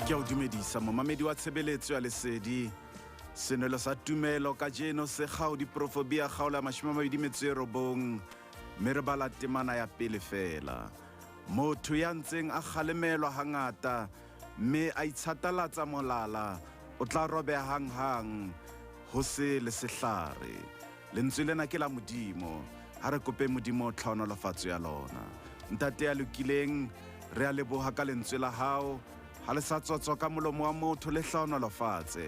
Ke a o dumedisa momamedi wa tshebeletso ya lesedi. Senelo sa tumelo ka jeno se gao diprofobia kgaola 29 mme re bala temana ya pele fela. Motho ya ntseng a galemelwa hangata mme a itsatalatsa molala o tla robeha hanghang ho se le sehlare. Lentswe lena ke la Modimo, ha re kope Modimo tlhaonolofatso ya lona. Ntate ya lokileng, re a leboha ka lentswe la hao, ha le sa tsotswa ka molomo wa motho le tlhaonolofatse,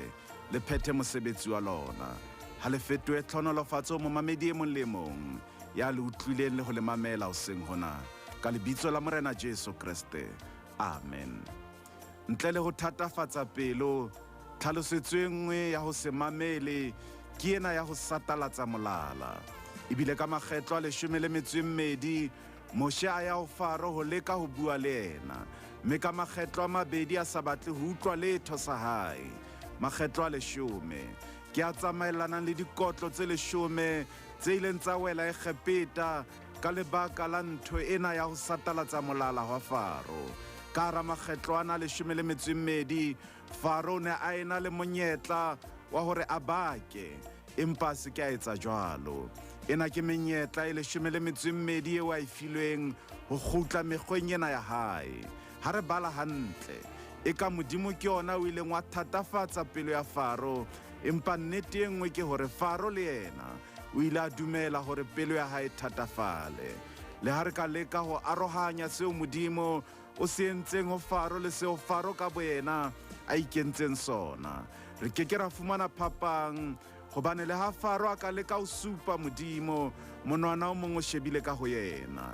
le phethe mosebetsi wa lona. Ha le fetohe tlhaonolofatso momamedi e mong le mong ya le utlwileng le ho le mamela hoseng hona, ka lebitso la Morena Jesu Kriste. Amen. Ntle le ho thatafatsa pelo, tlhalosetso e nngwe ya ho se mamele ke ena ya ho satalatsa molala. Ebile ka makgetlo a 12 Moshe a ya ho Faro ho leka ho bua le ena, mme ka makgetlo a 2 a sa batle ho utlwa letho sa hae. Makgetlo a 10 ke a tsamaelanang le dikotlo tse 10 tse ileng tsa wela Egepeta ka lebaka la ntho ena ya ho satalatsa molala wa Faro. Ka hara makgetlo ana 12 Faro ne a ena le monyetla wa hore a bake, empa se ke a etsa jwalo. Ena ke menyetla e 12 eo a e filweng ho kgutla mekgweng ena ya hae. Ha re bala hantle, e ka Modimo ke yona o ileng wa thatafatsa pelo ya Faro, empa nnete e nngwe ke hore Faro le yena o ile a dumela hore pelo ya hae thatafale. Le ha re ka leka ho arohanya seo Modimo o se entseng ho Faro le seo Faro ka boyena a ikentseng sona, re ke ra fumana phapang, hobane le ha Faro a ka leka ho supa Modimo, monwana o mong o shebile ka ho yena.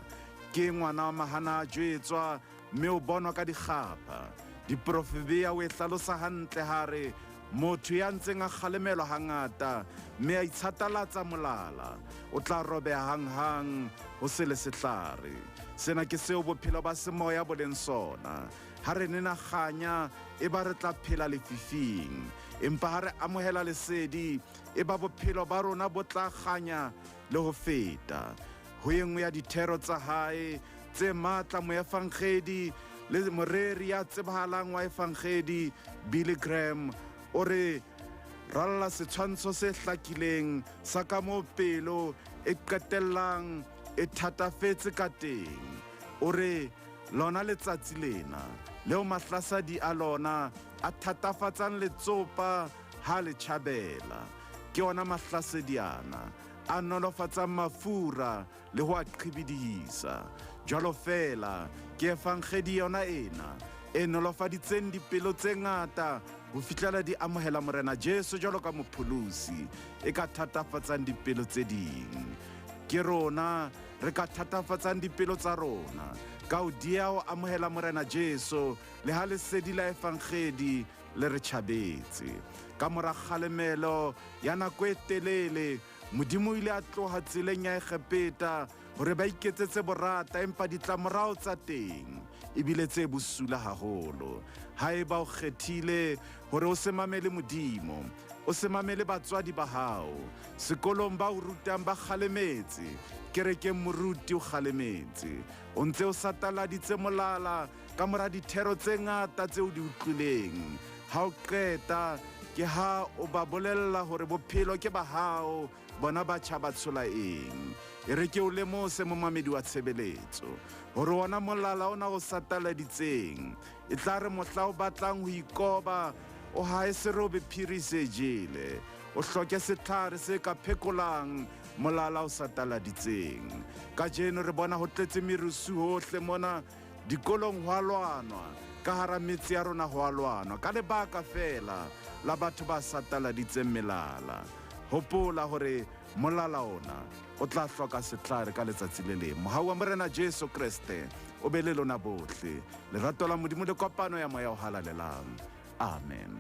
Ke ngwana wa mahana a jwetswa, mme o bonwa ka dikgapa. Diprofebia o e hlalosa hantle hare motho ya ntseng a galemelwa hangata mme a itsatalatsa molala o tla robeha hanghang ho se le sehlare. Sena ke seo bophelo ba semoya bo leng sona. Ha re nenaganya e ba re tla phela lefifing, empa ha re amohela lesedi e ba bophelo ba rona bo tla kganya le ho feta. Ho engwe ya dithero tsa hae tse matla moefangedi le moreri ya tsebahalang wa efangedi Billy Graham o re ralla setshwantsho se hlakileng sa ka moo pelo e qetellang e thatafetse ka teng. O re lona letsatsi lena leo mahlasadi a lona a thatafatsang letsopa ha le tjhabela, ke ona mahlasediana a nolofatsang mafura le ho a qhibidisa. Jwalo fela ke efangedi yona ena e nolofaditseng dipelo tse ngata ho fihlela di amohela Morena Jesu jwalo ka mopholosi, e ka thatafatsang dipelo tse ding. Ke rona re ka thatafatsang dipelo tsa rona ka ho dia ho amohela Morena Jesu le ha lesedi la efangedi le re tjhabetse. Ka mora kgalemelo ya nako e telele, Modimo ile a tloha tseleng ya Egepeta hore ba iketsetse borata, empa ditlamorao tsa teng ebile tse bosula haholo. Haeba o kgethile hore o se mamele Modimo, o se mamele batswadi ba hao, sekolong ba o rutang ba kgalemetse, kerekeng moruti o kgalemetse, o ntse o sataladitse molala ka mora dithero tse ngata tseo di utlwileng. Ha o qeta ke ha o ba bolella hore bophelo ke ba hao, bona ba tjhaba tshola eng. E re ke o lemose momamedi wa tshebeletso hore wona molala ona o sataladitseng e tla re mohla o batlang ho ikoba o hae serobe phiri se jele, o hloke setlhare se ka phekolang molala o sataladitseng. Ka jeno re bona ho tletse merusu hohle mona, dikolong ho a lwanwa, ka hara metse ya rona ho a lwanwa ka lebaka fela la batho ba sataladitseng melala. Hopola hore molala ona o tla hloka setlhare ka letsatsi le leng. Mohau wa Morena Jesu Kriste o be le lona bohle. Lerato la Modimo le kopano ya moya o halalelang. Amen.